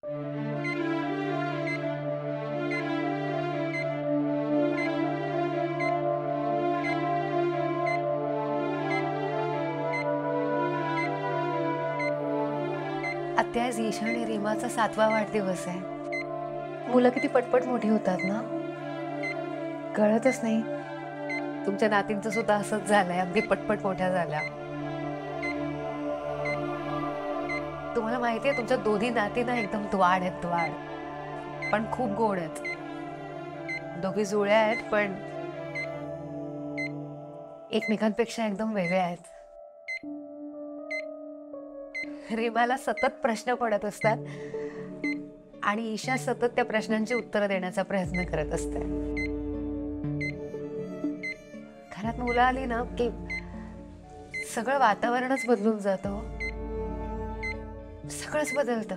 आत्या, आज ईशा आणि रीमाचा 7वा वाढदिवस आहे. मुलं किती पटपट मोठी होतात ना, कळतच नाही. तुमच्या नातींचं सुद्धा असंच झालंय, अगदी पटपट मोठ्या झाल्या. तुम्हाला माहितीये तुमच्या दोन्ही नाती ना एकदम द्वाड आहेत, द्वाड, पण खूप गोड आहेत. दोघी जुळ्या आहेत पण एकमेकांपेक्षा एकदम वेगळ्या आहेत. रीमाला सतत प्रश्न पडत असतात आणि ईशा सतत त्या प्रश्नांची उत्तरं देण्याचा प्रयत्न करत असते. घरात मुलं आली ना की सगळं वातावरणच बदलून जातं, सगळंच बदलतं.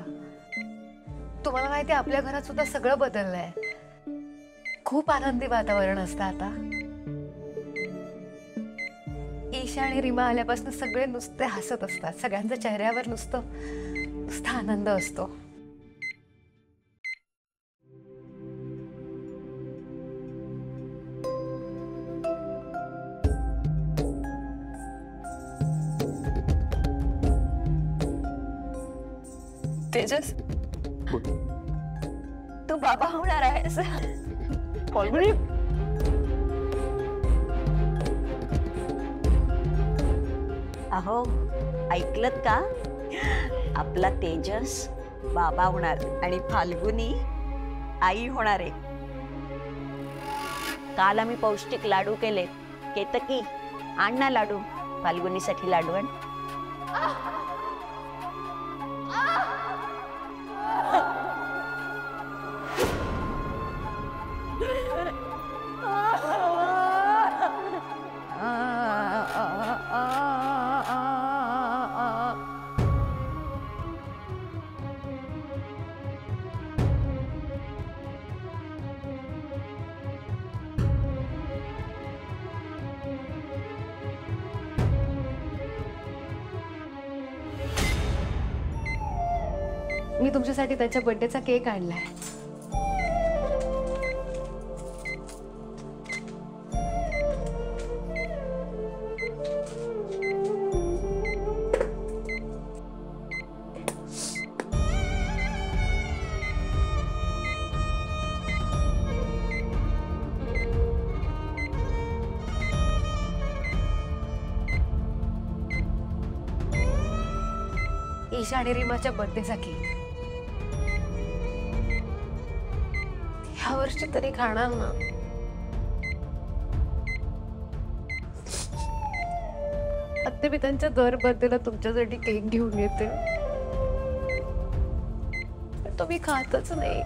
तुम्हाला माहिती, आपल्या घरात सुद्धा सगळं बदललंय. खूप आनंदी वातावरण असतं आता. ईशा आणि रीमा आल्यापासून सगळे नुसते हसत असतात, सगळ्यांच्या चेहऱ्यावर नुसता आनंद असतो. तेजस, तू बाबा होणार आहेस. अहो, ऐकलत का? आपला तेजस बाबा होणार आणि फाल्गुनी आई होणार आहे. काल आम्ही पौष्टिक लाडू केले. केतकी, आण ना लाडू, फाल्गुनीसाठी लाडवण. मी तुमच्यासाठी त्याच्या बर्थडेचा केक आणलाय. ईशा आणि रीमाच्या बर्थडेचा केक. ह्या वर्षी तरी खाणार ना. आता मी त्यांच्या दर बर्थडेला तुमच्यासाठी केक घेऊन येते, पण तुम्ही खातच नाही.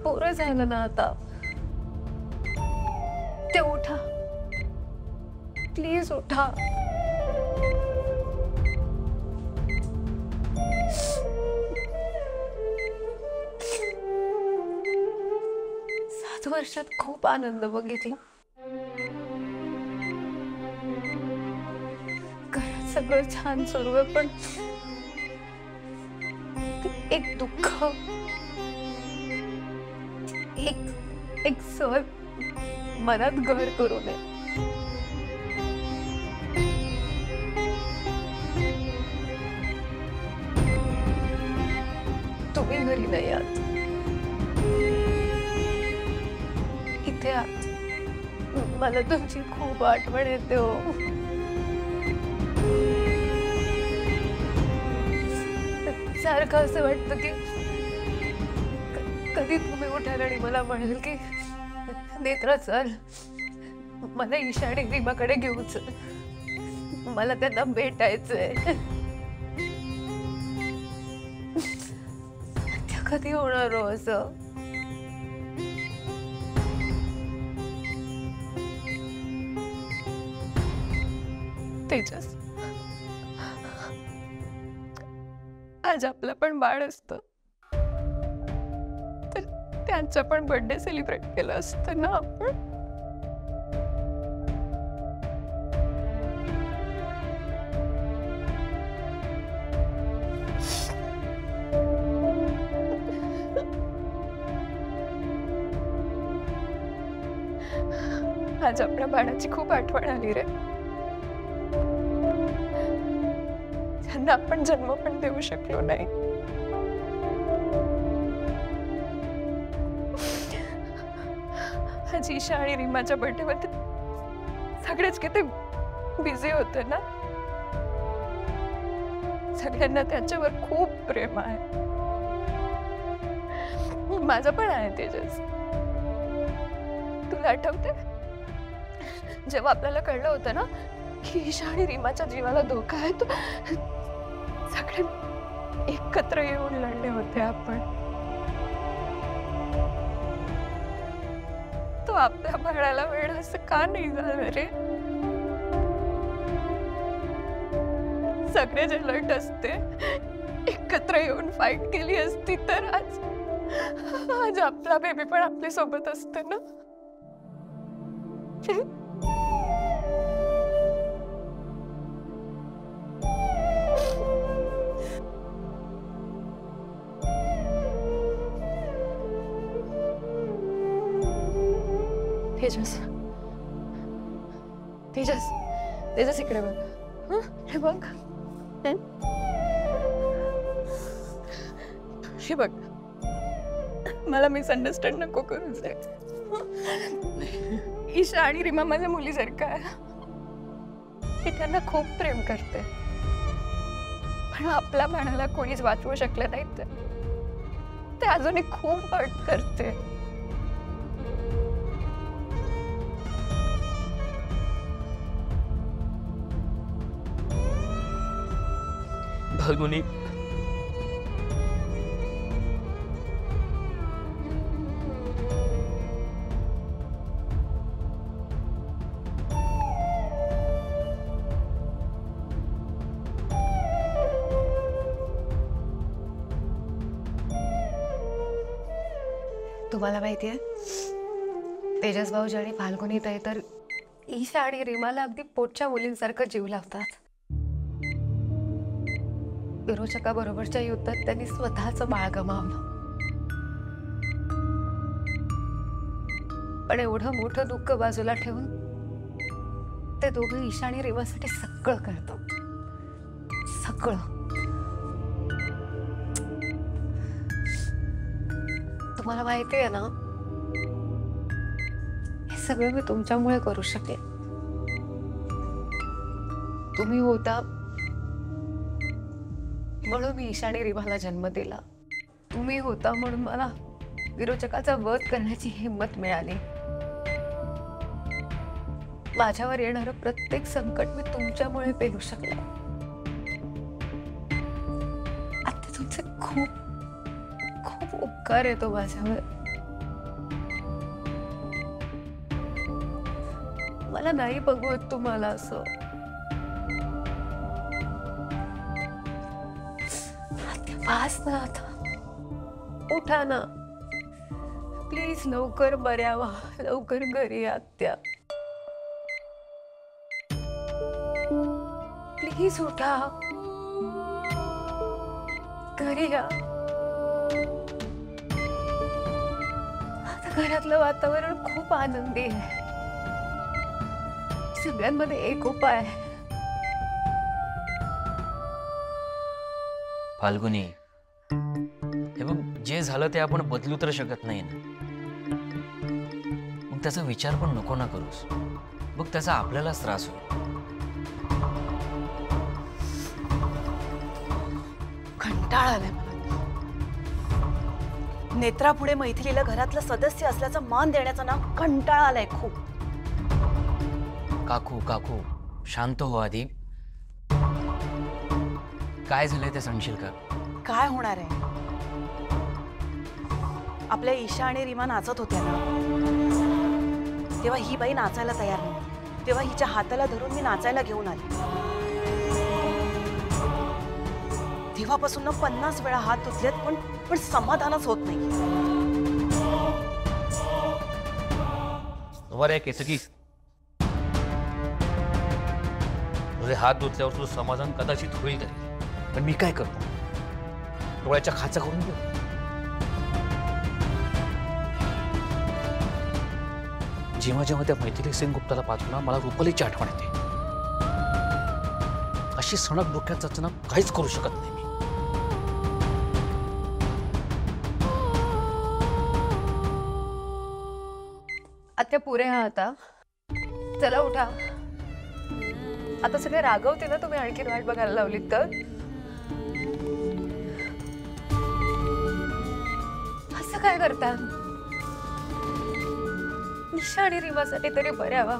पोरं झालं ना आता. ते उठा, प्लीज उठा. वर्षात खूप आनंद बघितला. घरात सगळं छान सुरू आहे, पण एक दुःख, एक सर मनात घर करू नये. तुम्ही घरी नाही आहात, इथे आहात. मला तुमची खूप आठवण येते हो. सारखं असं वाटतं की कधी तुम्ही उठाल आणि मला म्हणाल की नेत्रा चल, मला ईशा आणि रीमाकडे घेऊन चल, मला त्यांना भेटायचंय. त्या कधी होणार हो असं? तेजस, आज आपलं पण बाळ असतं तर त्यांचा पण बर्थडे सेलिब्रेट केला असतं ना आपण. आज आपल्या बाळाची खूप आठवण आली रे. त्यांना आपण जन्म पण देऊ शकलो नाही. आज ईशा आणि रीमाच्या बर्थडे मध्ये सगळेच किती बिझी होते ना. सगळ्यांना त्याच्यावर खूप प्रेम आहे. माझं पण आहे तेजस. तुला आठवते जेव्हा आपल्याला कळलं होतं ना की ईशा आणि रीमाच्या जीवाला धोका आहे, तो सगळे एकत्र येऊन लढले होते आपण. तो आपल्या बाळाला वेळ असं का नाही झालं रे? सगळे जे लढत असते एकत्र येऊन फाईट केली असती तर आज आज आपला बेबी पण आपल्या सोबत असते ना. तेजस तेजस तेजस इकडे बघ. हे बघ हे बघ, मला मिसअंडरस्टँड नको करू दे. ईशा आणि रीमा माझ्या मुलीसारखं आहे. मी त्यांना खूप प्रेम करते, पण आपल्या बाळाला कोणीच वाचवू शकलं नाही. ते अजूनही खूप हर्ट करते. फाल्गुनी, तुम्हाला माहितीये तेजस भाऊजी आणि फाल्गुनी ताई तर ईशा आणि रीमाला अगदी पोटच्या मुलींसारखं जीव लावतात. विरोचकाबरोबरच्या युद्धात त्यांनी स्वतःचं बाळ गमावलं, पण एवढं मोठं दुःख बाजूला ठेवून ते दोघं ईशा आणि रीमासाठी सगळं करतात. सगळं. तुम्हाला माहिती आहे ना, हे सगळं मी तुमच्यामुळे करू शकेन. तुम्ही होता म्हणून मी ईशा आणि रीमाला जन्म दिला. तुम्ही होता म्हणून मला विरोचकाचा वध करण्याची हिंमत मिळाली. माझ्यावर येणारं प्रत्येक संकट मी तुमच्यामुळे पेलू शकले. आता तुमचे खूप खूप उपकार येतो माझ्यावर. मला नाही बघवत तुम्हाला असं. पास ना आता, उठा ना प्लीज. लवकर बऱ्या व्हा, लवकर घरी या आत्या. प्लीज उठा, घरी या. आता घरातलं वातावरण खूप आनंदी आहे. सगळ्यांमध्ये एकोपा आहे. फाल्गुनी, हे बघ, जे झालं ते आपण बदलू तर शकत नाही ना. मग त्याचा विचार पण नको ना करूस. बघ, त्याचा आपल्यालाच त्रास होईल. कंटाळा आलाय मला. नेत्रापुढे मैथिलीला घरातलं सदस्य असल्याचा मान देण्याचा ना कंटाळा आलाय खूप. काकू काकू, शांत हो आधी. काय झालंय ते सांगशील का? काय होणार आहे? आपल्या ईशा आणि रीमा नाचत होत्या ना, तेव्हा ही बाई नाचायला तयार नव्हती. तेव्हा हिच्या हाताला धरून मी नाचायला घेऊन आले. तेव्हापासून ना 50 वेळा हात धुतलेत, पण समाधानच होत नाही. बरं केतकी, तुझे हात धुतल्यावर तुझं समाधान कदाचित होईल तरी, पण मी काय करतो? डोळ्याच्या खाचा करून देऊ. जेव्हा जेव्हा त्या मैथिली सेनगुप्ताला पाहतो ना, मला रुपालीची आठवण येते. अशी सणक डोक्यात जाताना काहीच करू शकत नाही मी. आत्या पुरे हा आता चला उठा. आता सगळे रागवते ना तुम्ही आणखी वाट बघायला लावलीत तर. असं काय करता? निशा आणि रीमासाठी तरी बऱ्या व्हा.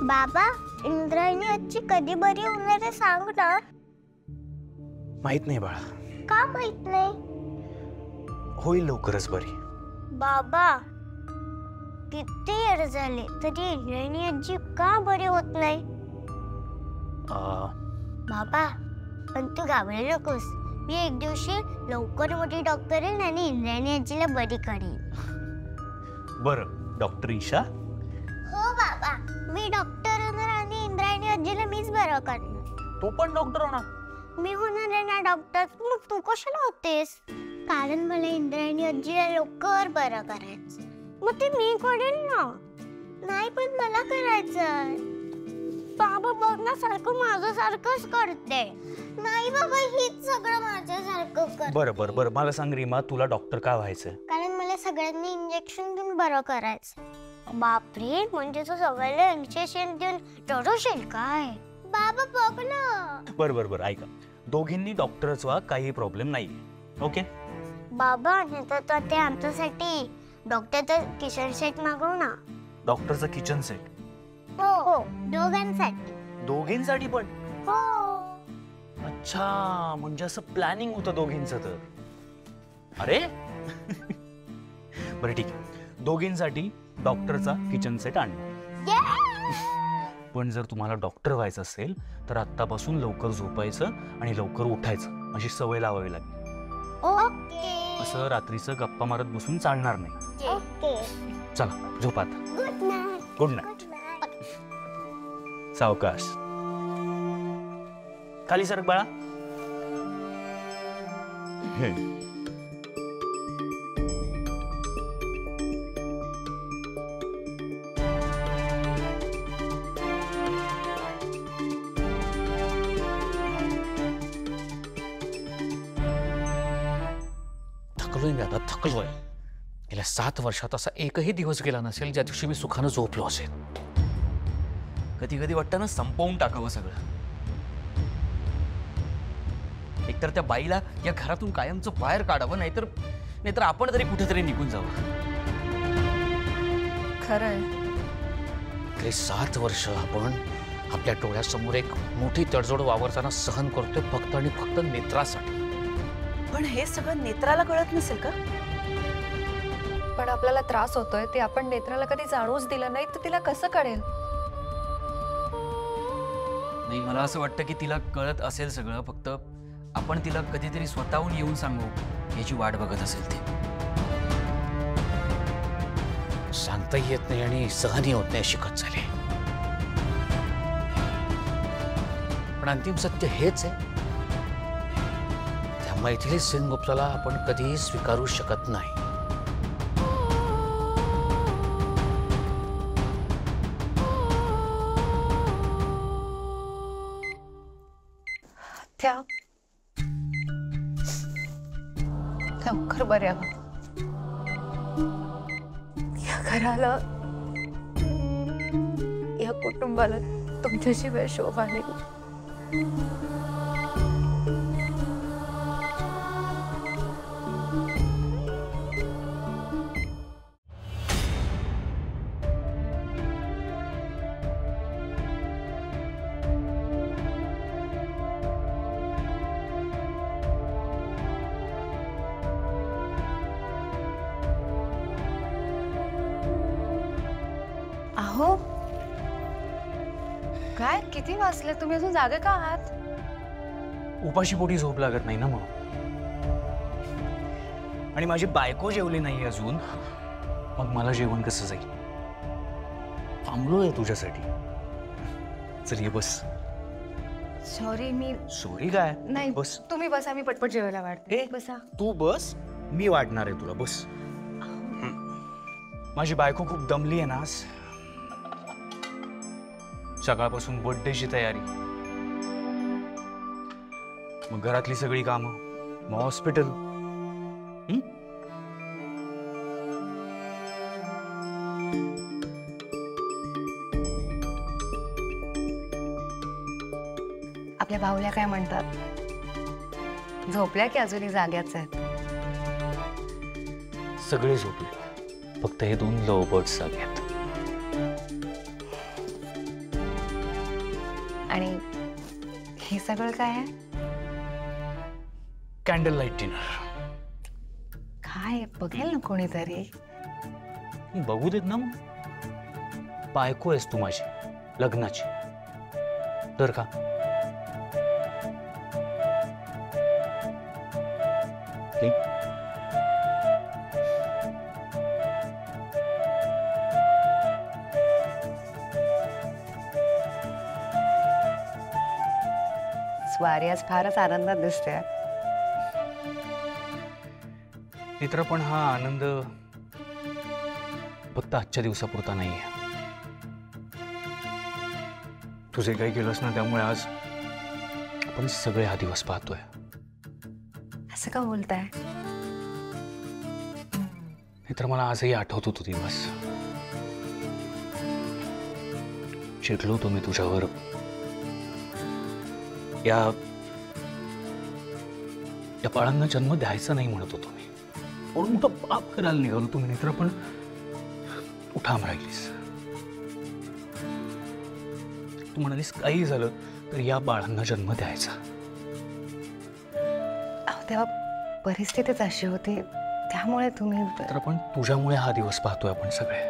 बाबा इंद्रायणी आजची कधी बरी होणार आहे सांग ना. माहित नाही बाळा, का माहित नाही? होईल लवकरच बरी. बाबा किती year झाले तरी इंद्रायणी आजी का बरी होत नाही? बाबा पण तू घाबरू नकोस. मी एक दिवशी लवकर मोठी डॉक्टर येईन आणि इंद्रायणी आजीला बरी करेन. बरं डॉक्टर ईशा. हो बाबा मी डॉक्टर होणार आणि इंद्रायणी आजीला मीच बरं करणार. तू पण डॉक्टर होणार? मी होणार आहे ना डॉक्टर. मग तू कशाला होतेस? कारण मला इंद्रायणी आजीला लवकर बरं करायचं. मग ते मी करेन ना. नाही पण मला करायचं. बाबा बघ ना सारखं माझ्यासारखंच करते. नाही बाबा हीच सगळं माझ्यासारखं कर. बरं बरं बरं मला सांग रीमा, तुला डॉक्टर का व्हायचं? कारण मला सगळ्यांनी इंजेक्शन देऊन बरं करायचं. बापरे म्हणजे तू सगळ्याला इंजेक्शन देऊन डरवशील काय? बाबा बघ ना. बरं बरं बरं ऐका, दोघींनी डॉक्टरच व्हा, काही प्रॉब्लेम नाही. ओके बाबा नाही तर ते आमच्यासाठी डॉक्टरचा किचन सेट मागव ना. डॉक्टरचं किचन सेट? हो हो दोघांसाठी. दोघींसाठी पण? हो. अच्छा म्हणजे असं प्लॅनिंग होतं दोघींचं तर. अरे बरं ठीक आहे, दोघींसाठी डॉक्टरचा किचन सेट आणणार. पण जर तुम्हाला डॉक्टर व्हायचं असेल तर आत्तापासून लवकर झोपायचं आणि लवकर उठायचं अशी सवय लावावी लागेल. ओके असं रात्रीचं गप्पा मारत बसून चालणार नाही. ओके चला झोपा आता. Good night. Good night. सावकाश. खाली सरक बाळा. थकलोय मी आता, थकलोय. गेल्या 7 वर्षात असा एकही दिवस गेला नसेल ज्या दिवशी मी सुखानं झोपलो असेल. कधी कधी वाटतं ना संपवून टाकावं सगळं. एकतर त्या बाईला या घरातून कायमचं बाहेर काढावं, नाहीतर आपण तरी कुठेतरी निघून जावं. खरंय. गेली 7 वर्ष आपण आपल्या डोळ्यासमोर एक मोठी तडजोड वावरताना सहन करतोय फक्त आणि फक्त नेत्रासाठी. पण हे सगळं नेत्राला कळत नसेल का? पण आपल्याला त्रास होतोय ते आपण नेत्राला कधी जाणूच दिलं नाही तर तिला कसं कळेल? नाही, मला असं वाटतं की तिला कळत असेल सगळं, फक्त आपण तिला कधीतरी स्वतःहून येऊन सांगू याची वाट बघत असेल ती. सांगताही येत नाही आणि सहनही होत नाही शिकत झाले. पण अंतिम सत्य हेच आहे, त्या मैथिली सेनगुप्ताला आपण कधीही स्वीकारू शकत नाही. त्या लवकर बऱ्या व्हा. या घराला या कुटुंबाला तुमच्याशिवाय शोभा नाही. अहो काय किती वाजले? तुम्ही अजून जागे का आहात? उपाशी पोटी झोप लागत नाही ना म्हणून. आणि माझी बायको जेवली नाही अजून, मग मला जेवण कसं जाईल? थांबलोय तुझ्यासाठी. चल ये बस. सॉरी मी सॉरी काय? नाही बस. तुम्ही बसा, मी पटपट जेवायला वाढते. ए, बसा. तू बस, मी वाढणार आहे तुला. बस. माझी बायको खूप दमली आहे ना आज. सकाळपासून बर्थडेची तयारी, मग घरातली सगळी कामं, मग हॉस्पिटल. आपल्या भाऊल्या काय म्हणतात? झोपल्या की अजूनही जाग्याच आहेत? सगळे झोपले, फक्त हे 2 लव्ह बर्ड्स जागे आहेत. आणि हे सगळं काय आहे? Candle light dinner. काय बघेल ना कोणीतरी. बघू देत ना. मग बायको आहेस तू माझी, लग्नाची, तर का? स्वारी आज फारच आनंदात दिसते. मित्र, पण हा आनंद फक्त आजच्या दिवसापुरता नाहीये. तुझे काही केलंस ना, त्यामुळे आज आपण सगळे हा दिवस पाहतोय. असं का बोलताय? मित्र, मला आजही आठवतो तो दिवस. चिडलो होतो मी तुझ्यावर. या बाळांना जन्म द्यायचा नाही म्हणत होतो मी. म्हणून मोठा पाप करायला निघालो तुम्ही मित्र, पण उठाम राहिलीस. तू म्हणालीस काही झालं तर या बाळांना जन्म द्यायचा. तेव्हा परिस्थितीच अशी होती, त्यामुळे तुम्ही. तर पण तुझ्यामुळे हा दिवस पाहतोय आपण सगळे.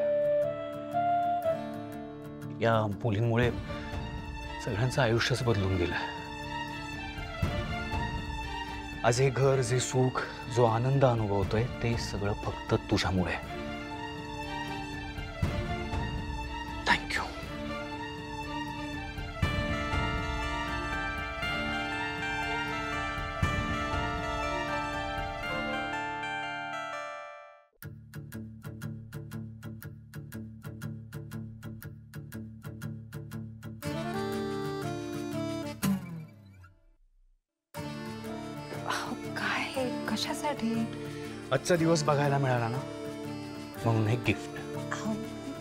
या मुलींमुळे सगळ्यांचं आयुष्यच बदलून गेलं. आज हे घर, जे सुख, जो आनंद अनुभवतोय, ते सगळं फक्त तुझ्यामुळे. थँक्यू. काय, कशासाठी? आजचा दिवस बघायला मिळाला ना, म्हणून हे गिफ्ट.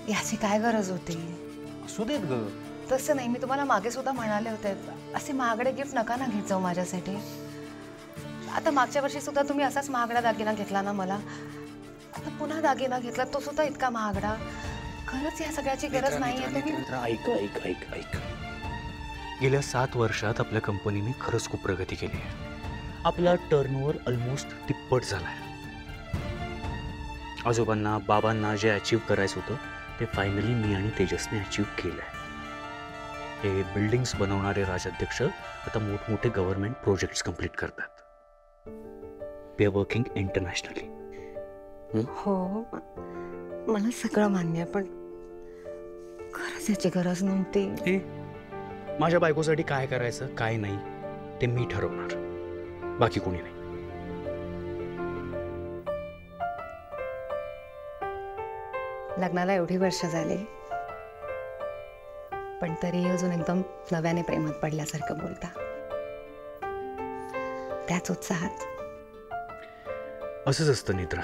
याची काय गरज होती? असू देत ग. तसं नाही, मी तुम्हाला मागे सुद्धा म्हणाले होते, असे महागडे गिफ्ट नका ना घेत जाऊ माझ्यासाठी. आता मागच्या वर्षी सुद्धा तुम्ही असाच महागडा दागिना घेतला ना मला. आता पुन्हा दागिना घेतला, तो सुद्धा इतका महागडा. खरंच या सगळ्याची गरज नाहीये. तुम्ही ऐक. गेल्या 7 वर्षात आपल्या कंपनीने खरंच खूप प्रगती केली आहे. आपला टर्नओव्हर ऑलमोस्ट तिप्पट झालाय. आजोबांना, बाबांना जे अचीव्ह करायचं होतं, ते फायनली मी आणि तेजसने अचीव्ह केलंय. हे बिल्डिंग्स बनवणारे राजाध्यक्ष आता मोठमोठे गव्हर्नमेंट प्रोजेक्ट्स कंप्लीट करतात. We are working internationally. हो, मला सगळं मान्य आहे, पण खरंच याची गरज नव्हती. माझ्या बायकोसाठी काय करायचं, काय नाही, ते मी ठरवणार, बाकी कोणी नाही. लग्नाला एवढी वर्ष झाली, पण तरी अजून एकदम नव्याने प्रेमात पडल्यासारखं बोलता. त्याच उत्साहात. असंच असतं निद्रा.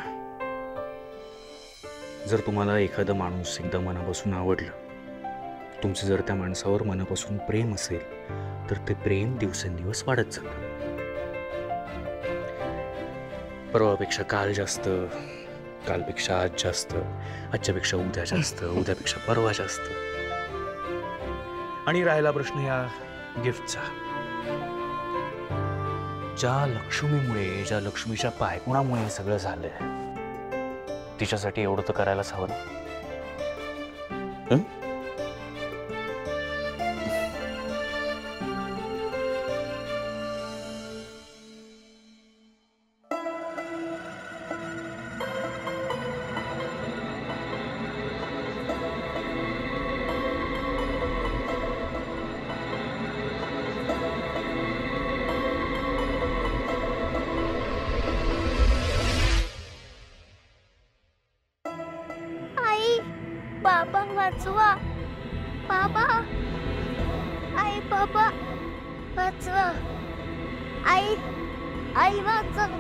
जर तुम्हाला एखादा माणूस एकदा मनापासून आवडलं, तुमचं जर त्या माणसावर मनापासून प्रेम असेल, तर ते प्रेम दिवसेंदिवस वाढत जातं. परवापेक्षा काल जास्त, कालपेक्षा आज जास्त, आजच्यापेक्षा उद्या जास्त, उद्यापेक्षा परवा जास्त. आणि राहिला प्रश्न या गिफ्टचा, ज्या लक्ष्मीमुळे, ज्या लक्ष्मीच्या पायगुणामुळे हे सगळं झालंय, तिच्यासाठी एवढं तर करायलाच हवं ना. आई बाबा वाचवा, बाबा, आई बाबा वाचवा, आई, आई वाचव.